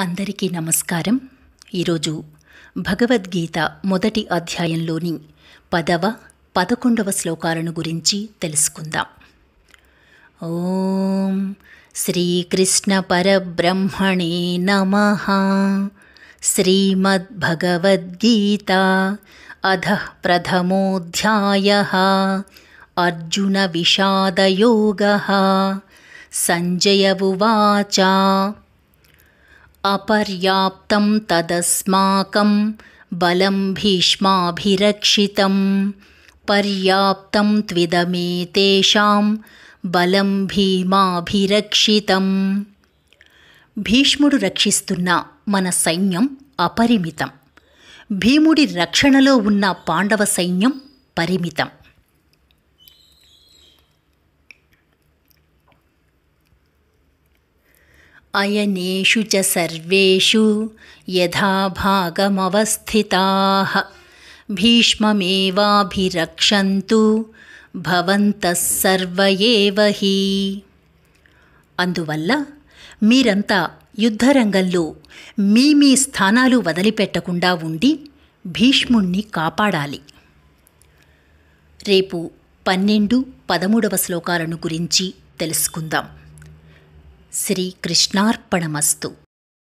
అందరికీ నమస్కారం. ఈరోజు భగవద్గీత మొదటి అధ్యాయంలోని 10వ, 11వ శ్లోకాలను గురించి తెలుసుకుందాం. ఓం శ్రీకృష్ణ పరబ్రహ్మణే నమః. శ్రీమద్భగవద్గీత అధః ప్రథమోऽధ్యాయః. అర్జున విషాదయోగః. సంజయ ఉవాచ అపర్యాప్తం తదస్మాకం బలం భీష్మాభిరక్షితం. పర్యాప్తం త్విదమేతేషాం బలం భీమాభిరక్షితం. భీష్ముడు రక్షిస్తున్న మన సైన్యం అపరిమితం. భీముడి రక్షణలో ఉన్న పాండవ సైన్యం పరిమితం. అయనేషు చ సర్వేషు యథాభాగమవస్థితాః. భీష్మమేవాభిరక్షन्तు భవంతః సర్వ ఏవ హి. అందువల్ల మీరంతా యుద్ధరంగంలో మీ మీ స్థానాలు వదిలిపెట్టకుండా ఉండి భీష్ముణ్ణి కాపాడాలి. రేపు 12, 13వ శ్లోకాలను గురించి తెలుసుకుందాం. శ్రీకృష్ణార్పణమస్తు.